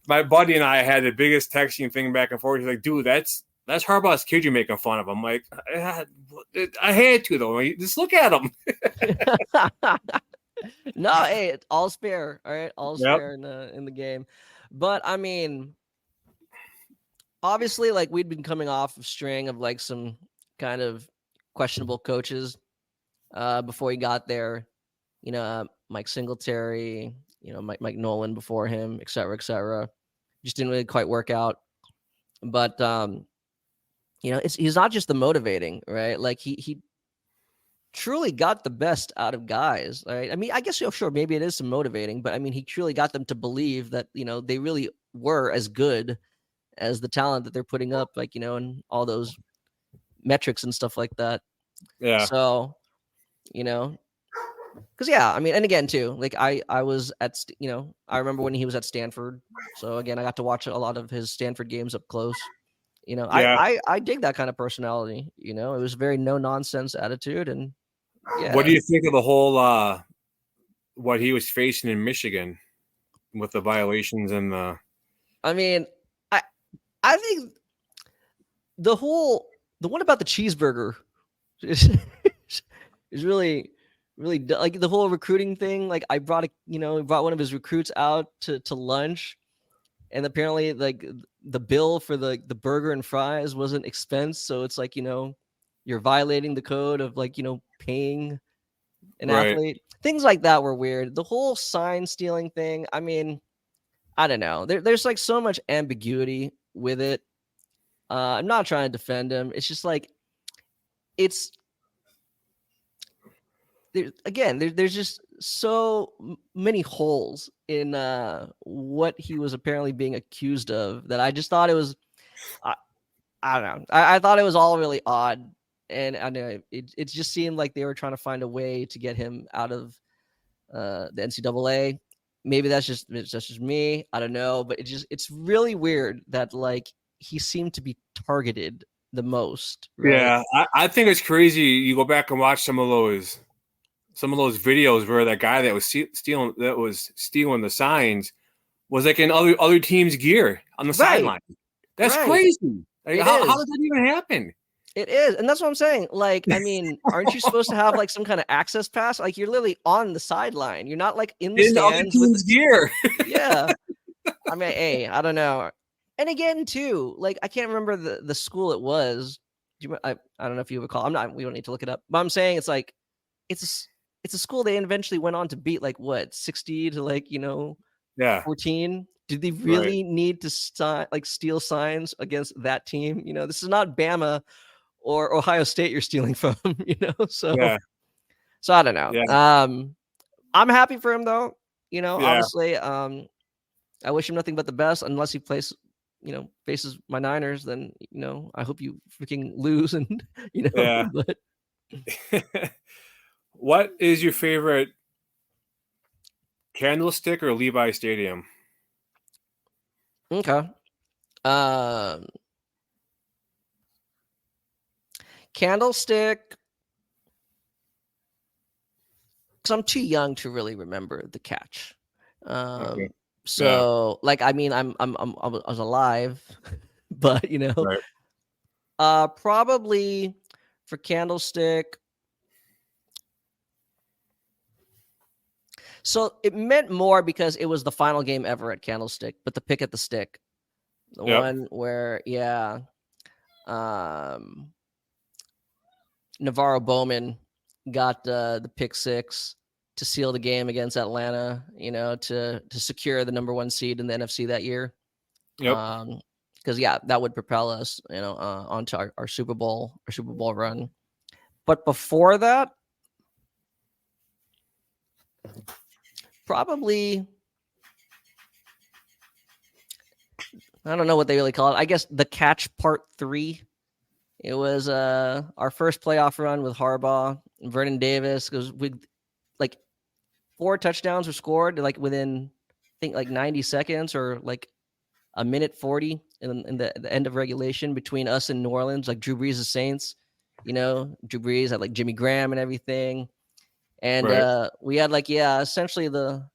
my buddy and I had the biggest texting thing back and forth. He's like, dude, that's Harbaugh's kid you're making fun of. I'm like, I had to though. Just look at him. No, hey, it's all's fair. All right, all's Yep. fair in the game. But I mean, obviously, like we'd been coming off of string of like some kind of questionable coaches before he got there. Mike Singletary, Mike Nolan before him, et cetera, et cetera. Just didn't really quite work out. But he's not just the motivating, right? Like he truly got the best out of guys, right? I mean, I guess sure, maybe it is some motivating, but I mean, he truly got them to believe that they really were as good as the talent that they're putting up, like and all those metrics and stuff like that. Yeah. So, because yeah, I mean, and again too, like I was at I remember when he was at Stanford. So again, I got to watch a lot of his Stanford games up close. Yeah. I dig that kind of personality. It was very no nonsense attitude, and What yeah, do you think of the whole what he was facing in Michigan with the violations and the I mean, I I think the one about the cheeseburger is, is really like the whole recruiting thing. Like I brought one of his recruits out to lunch, and apparently like the bill for the burger and fries wasn't expense, so it's like you're violating the code of like paying an right? athlete. Things like that were weird. The whole sign stealing thing. I mean, I don't know. There's like so much ambiguity with it. I'm not trying to defend him. It's just like it's there's just so many holes in what he was apparently being accused of that I just thought it was I, I don't know. I thought it was all really odd, and I know it just seemed like they were trying to find a way to get him out of the NCAA. Maybe that's just me. I don't know, but it's really weird that like he seemed to be targeted the most, right? Yeah, I think it's crazy. You go back and watch some of those videos where that guy that was stealing the signs was like in other teams' gear on the Right, sideline. That's right. crazy. Like, It how is. did that even happen? It is, and that's what I'm saying. Like, I mean, aren't you supposed to have like some kind of access pass? Like, you're literally on the sideline. You're not like in the In the other stands with. team's gear. Yeah. I mean, hey, I don't know. And again, too, like I can't remember the school it was. Do you? I don't know if you recall. I'm not. We don't need to look it up. But I'm saying it's like it's it's a school they eventually went on to beat like what 60 to like Yeah, 14. Did they right. really need to steal signs against that team? This is not Bama or Ohio State you're stealing from. So Yeah, I don't know. yeah, I'm happy for him though. yeah, Obviously, I wish him nothing but the best. Unless he faces my Niners, then I hope you freaking lose and yeah. but What is your favorite Candlestick or Levi Stadium? okay. Um, Candlestick. Because I'm too young to really remember the catch. Okay. Yeah. So like, I mean, I was alive, but Right. probably for Candlestick. So it meant more because it was the final game ever at Candlestick, but the pick at the stick, the Yep. one where, yeah, um, Navarro Bowman got the pick six to seal the game against Atlanta, to secure the number one seed in the NFC that year. Yep. Because yeah, that would propel us, onto our Super Bowl run. But before that, probably I don't know what they really call it. I guess the catch part 3. It was our first playoff run with Harbaugh and Vernon Davis, because we like 4 touchdowns were scored like within I think like 90 seconds or like a minute 40 in the end of regulation between us and New Orleans, like Drew Brees' Saints. Drew Brees had like Jimmy Graham and everything. And Right. we had like, yeah, essentially the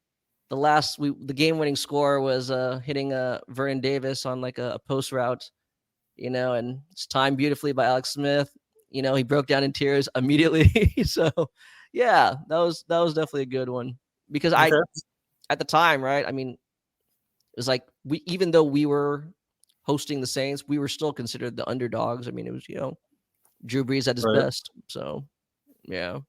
game winning score was hitting Vernon Davis on like a post route, and it's timed beautifully by Alex Smith. He broke down in tears immediately. So yeah, that was definitely a good one, because I Okay. at the time, right? I mean, it was like even though we were hosting the Saints, we were still considered the underdogs. I mean, it was, Drew Brees at his Right. best. So yeah.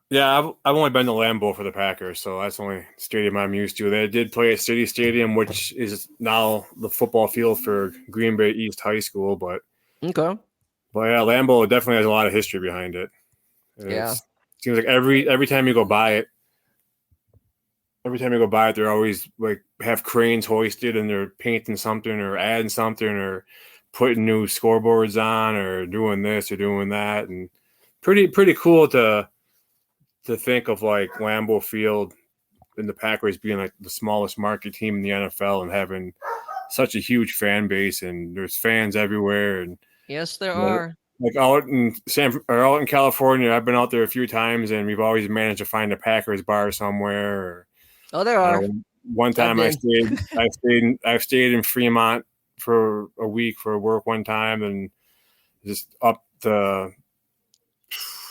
Yeah, I've only been to Lambeau for the Packers, so that's the only stadium I'm used to. They did play at City Stadium, which is now the football field for Green Bay East High School, but Okay. yeah, Lambeau definitely has a lot of history behind it. Yeah. It seems like every time you go by it, they're always like have cranes hoisted and they're painting something or adding something or putting new scoreboards on or doing this or doing that, and pretty cool to think of like Lambeau Field and the Packers being like the smallest market team in the NFL and having such a huge fan base, and there's fans everywhere. And Yes, there are. like out in California, I've been out there a few times, and we've always managed to find a Packers bar somewhere. Or Oh, there are. one I've time been. I stayed in Fremont for a week for work one time, and just up to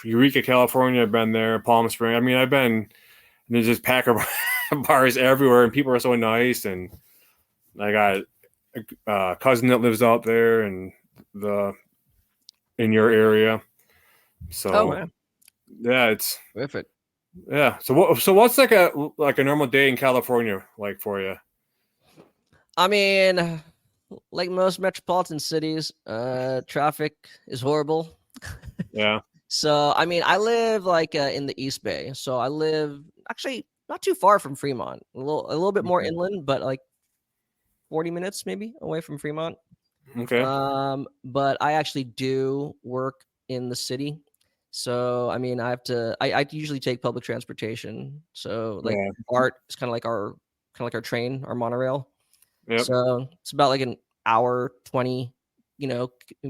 Eureka, California. I've been there, Palm Springs. I mean, I've been. There's just Packer bars everywhere, and people are so nice. And I got a cousin that lives out there and in your area. Oh So man, yeah, it's perfect. yeah. What's like a normal day in California like for you? I mean, like most metropolitan cities, traffic is horrible. Yeah. So, I mean, I live like in the East Bay. So I live actually not too far from Fremont, a little bit more Okay. inland, but like 40 minutes maybe away from Fremont. Okay. But I actually do work in the city. So, I mean, I usually take public transportation. So like Yeah. BART is kind of like our train, our monorail. Yep. So it's about like an hour 20,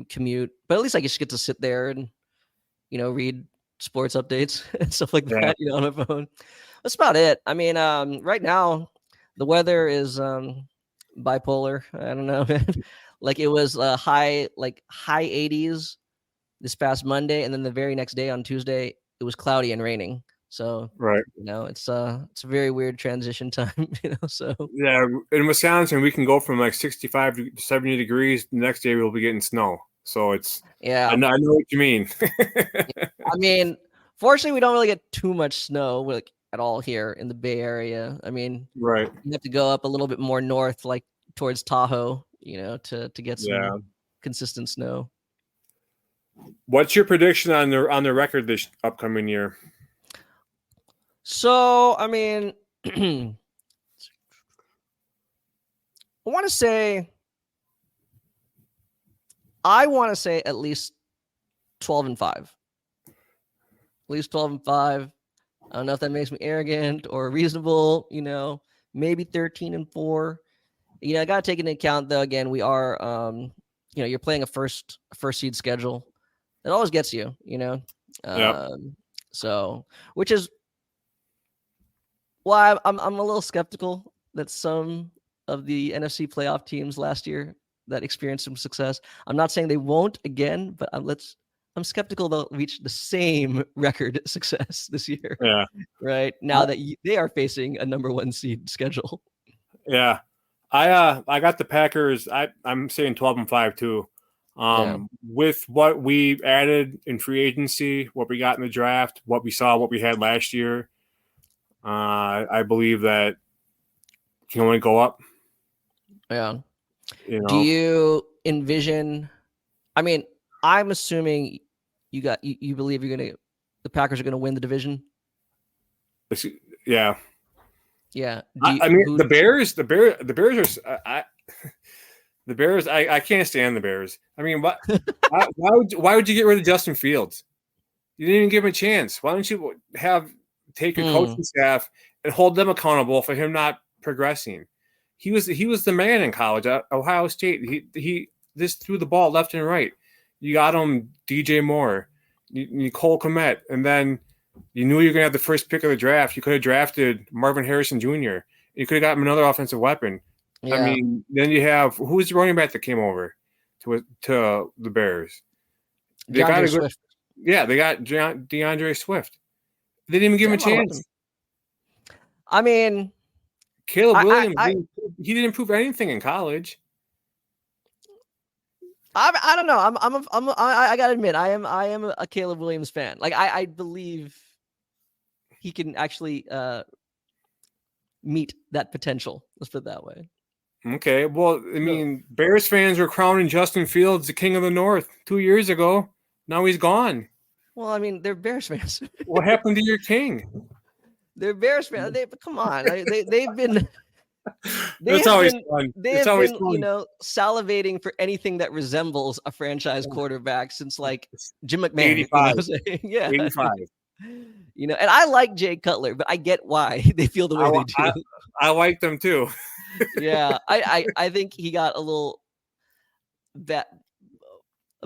commute. But at least I just get to sit there and, read sports updates and stuff like Yeah. that, on my phone. That's about it. I mean, right now the weather is bipolar. I don't know, man. Like it was high 80s this past Monday, and then the very next day on Tuesday it was cloudy and raining. So, Right. it's a very weird transition time, so Yeah. In Wisconsin, we can go from like 65 to 70 degrees. The next day, we'll be getting snow. So yeah. I know what you mean. I mean, fortunately, we don't really get too much snow like at all here in the Bay Area. I mean, Right. you have to go up a little bit more north, like towards Tahoe, to get some Yeah. consistent snow. What's your prediction on the record this upcoming year? So, I mean, I want to say, at least 12-5. At least 12-5. I don't know if that makes me arrogant or reasonable. Maybe 13-4. I got to take into account though. Again, we are you're playing a first seed schedule. It always gets you, Yep. So, which is why I'm a little skeptical that some of the NFC playoff teams last year that experienced some success. I'm not saying they won't again, but I'm skeptical they'll reach the same record success this year. Yeah. Right now that they are facing a number 1 seed schedule. Yeah. I got the Packers. I'm saying 12-5 too. With what we added in free agency, what we got in the draft, what we saw, what we had last year, I believe that can only go up. Yeah. You know, Do you envision? I mean, I'm assuming you believe the Packers are gonna win the division. yeah. Yeah. I mean, the Bears are. The Bears. I can't stand the Bears. I mean, why would you get rid of Justin Fields? You didn't even give him a chance. Why don't you take your coaching staff and hold them accountable for him not progressing? He was the man in college at Ohio State. He just threw the ball left and right. You got him DJ Moore, Cole Kmet, and then you knew you were gonna have the first pick of the draft. You could have drafted Marvin Harrison Jr. You could have gotten another offensive weapon. Yeah. I mean, then you have who's the running back that came over to the Bears? They got a good. Swift. Yeah, they got DeAndre Swift. They didn't even give him a chance. I mean, Caleb Williams, he didn't prove anything in college. I don't know. I gotta admit, I am a Caleb Williams fan. Like I believe he can actually meet that potential. Let's put it that way. Okay, well, I mean, Bears fans were crowning Justin Fields the king of the North 2 years ago. Now he's gone. Well, I mean, they're Bears fans. What happened to your king? They're Bears fans. Come on. They've been. It's always fun. They've been, salivating for anything that resembles a franchise quarterback since like Jim McMahon. 85. Yeah. 85. And I like Jay Cutler, but I get why they feel the way they do. I like them too. Yeah. I think he got a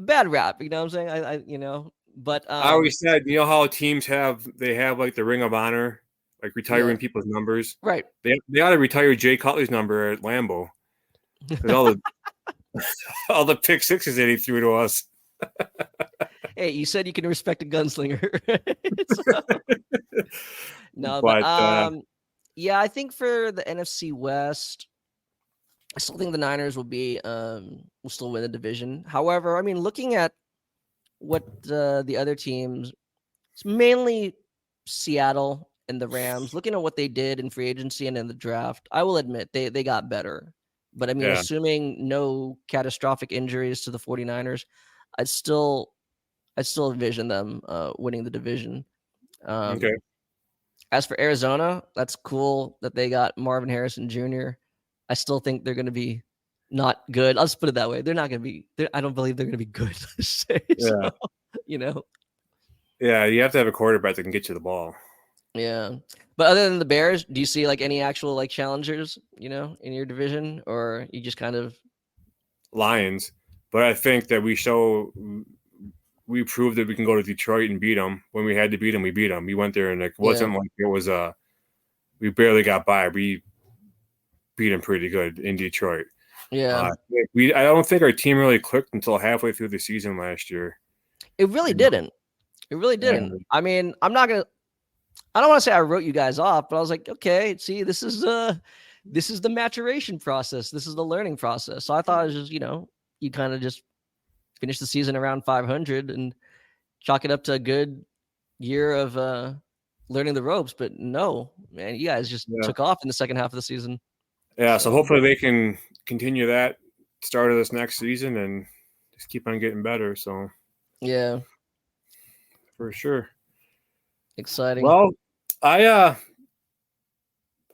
bad rap, you know what I'm saying? But I always said, how teams have like the Ring of Honor, like retiring people's numbers. Right. They ought to retire Jay Cutler's number at Lambeau. Because all the pick sixes that he threw to us. Hey, you said you can respect a gunslinger. No, yeah, I think for the NFC West, I still think the Niners will still win the division. However, I mean, looking at what the other teams, it's mainly Seattle and the Rams, looking at what they did in free agency and in the draft, I will admit they got better. But I mean, assuming no catastrophic injuries to the 49ers, I'd still envision them winning the division. Okay. As for Arizona, that's cool that they got Marvin Harrison Jr. I still think they're going to be not good. I'll just put it that way. They're not going to be. I don't believe they're going to be good. So, Yeah, you have to have a quarterback that can get you the ball. Yeah, but other than the Bears, do you see like any actual like challengers, in your division, or you just kind of Lions? But I think that we proved that we can go to Detroit and beat them. When we had to beat them, we beat them. We went there and it wasn't like it was we barely got by. We beat them pretty good in Detroit. Yeah. I don't think our team really clicked until halfway through the season last year. It really didn't. It really didn't. Yeah. I mean, I don't want to say I wrote you guys off, but I was like, okay, see, this is the maturation process. This is the learning process. So I thought it was just, you kind of just finish the season around 500 and chalk it up to a good year of learning the ropes. But no, man, you guys just took off in the second half of the season. Yeah, so hopefully they can continue that start of this next season and just keep on getting better. So yeah, for sure. Exciting. Well, I'm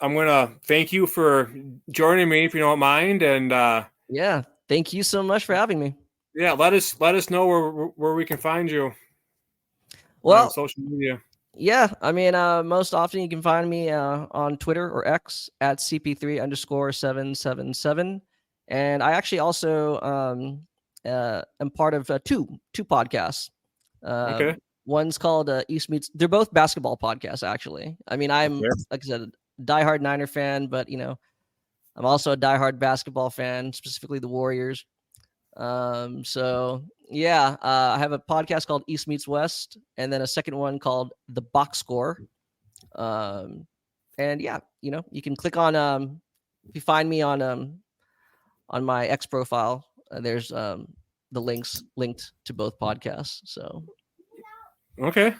gonna thank you for joining me, if you don't mind, and yeah, thank you so much for having me. Yeah, let us know where we can find you. Well, on social media. Yeah, I mean, most often you can find me on Twitter or X at CP3_777, and I actually also am part of two podcasts. Okay. One's called East Meets. They're both basketball podcasts, actually. I mean, I'm Okay. like I said, a diehard Niner fan, but I'm also a diehard basketball fan, specifically the Warriors. So yeah, I have a podcast called East Meets West, and then a second one called The Box Score. And yeah, you can click on if you find me on my X profile, there's the links linked to both podcasts. So Okay.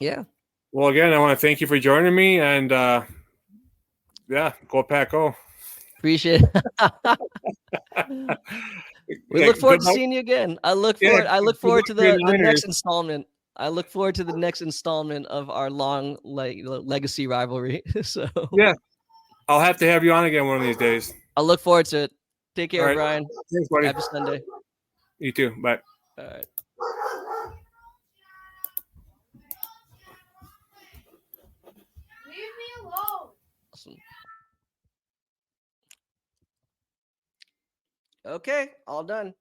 yeah. Well, again, I want to thank you for joining me, and yeah, go Pack, go. Appreciate it. We look forward to seeing you again. I look forward to the next installment. I look forward to the next installment of our long legacy rivalry. So yeah, I'll have to have you on again one of these days. I'll look forward to it. Take care, All right. Brian. Thanks, buddy. Happy Sunday. You too. Bye. All right. Leave me alone. Awesome. Okay, all done.